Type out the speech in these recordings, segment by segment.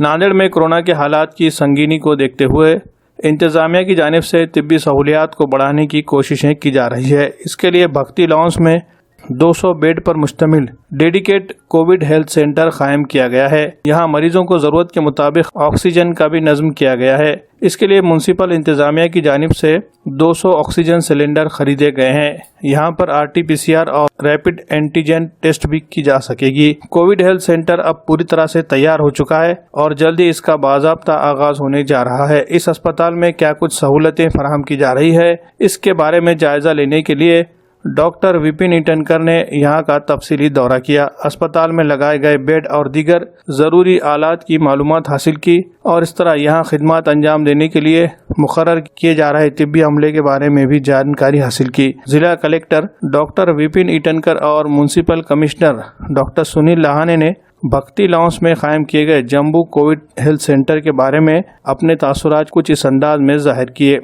नांदेड़ में कोरोना के हालात की संगीनी को देखते हुए इंतजामिया की जानिब से तिब्बी सहूलियात को बढ़ाने की कोशिशें की जा रही है। इसके लिए भक्ति लॉन्स में 200 बेड पर मुश्तमिल डेडिकेट कोविड हेल्थ सेंटर कायम किया गया है। यहाँ मरीजों को जरूरत के मुताबिक ऑक्सीजन का भी नज्म किया गया है। इसके लिए म्युनिसिपल इंतजामिया की जानिब से 200 ऑक्सीजन सिलेंडर खरीदे गए हैं। यहाँ पर RT-PCR और रैपिड एंटीजन टेस्ट भी की जा सकेगी। कोविड हेल्थ सेंटर अब पूरी तरह से तैयार हो चुका है और जल्दी इसका बाज़ाब्ता आगाज होने जा रहा है। इस अस्पताल में क्या कुछ सहूलतें फराहम की जा रही है, इसके बारे में जायजा लेने के लिए डॉक्टर विपिन ईटनकर ने यहाँ का तफसीली दौरा किया। अस्पताल में लगाए गए बेड और दीगर ज़रूरी आलात की मालूमात हासिल की और इस तरह यहाँ खिदमत अंजाम देने के लिए मुकर्रर किए जा रहे तिब्बी अमले के बारे में भी जानकारी हासिल की। जिला कलेक्टर डॉक्टर विपिन ईटनकर और म्युनिसिपल कमिश्नर डॉक्टर सुनील लाहाने ने भक्ति लॉन्स में कायम किए गए जम्बू कोविड हेल्थ सेंटर के बारे में अपने तासुरात कुछ इस अंदाज में जाहिर किए।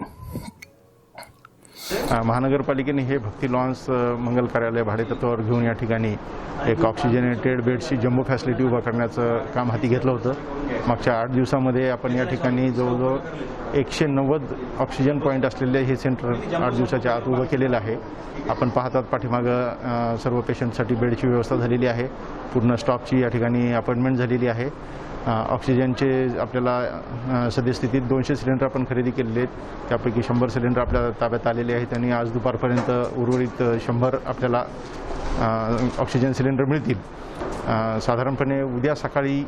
महानगरपालिकेने हे भक्ती लॉन्स मंगल कार्यालय भाडेतत्वावर घेऊन या ठिकाणी एक ऑक्सिजनेटेड बेडची जम्बो फॅसिलिटी उभा करण्याचं काम हाती घेतलं होतं। मागच्या 8 दिवसामध्ये आपण या ठिकाणी जवळजवळ 190 ऑक्सिजन पॉईंट असलेले हे सेंटर 8 दिवसाच्या आत उभं केलेलं आहे। आपण पाहतात पाठीमागं सर्व पेशंटसाठी बेडची व्यवस्था झालेली आहे। पूर्ण स्टॉकची या ठिकाणी अपॉइंटमेंट झालेली आहे। ऑक्सिजनचे आपल्याला सद्यस्थितीत 200 सिलेंडर आपण खरेदी केलेले आहेत। त्यापैकी 100 सिलेंडर आपल्या ताब्यात आलेले आहेत आणि आज दुपारपर्यंत उर्वरित 100 आपल्याला ऑक्सिजन सिलेंडर मिळतील। साधारणपणे उद्या सकाळी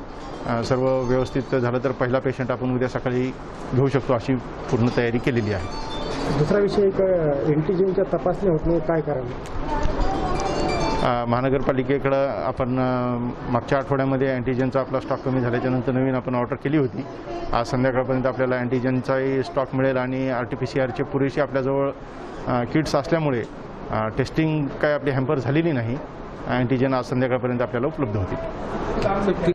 सर्व व्यवस्थित झालं तर पहिला पेशंट आपण उद्या सकाळी घेऊ शकतो अशी पूर्ण तयारी केलेली आहे। दुसरा विषय एंटीजनच्या तपासण्या होत नाही, काय करावे? महानगरपालिकेकडं आपण मागच्या आठवड्यामध्ये अँटीजनचा आपला स्टॉक कमी झाल्याच्यानंतर नवीन आपण ऑर्डर केली होती। आज संध्याकाळपर्यंत आपल्याला अँटीजनचाही स्टॉक मिळेल आणि RT-PCRचे पुरेशी आपल्याजवळ किट्स असल्यामुळे टेस्टिंग काय आपली हॅम्पर झालेली नाही। अँटीजन आज संध्याकाळपर्यंत आपल्याला उपलब्ध होतील।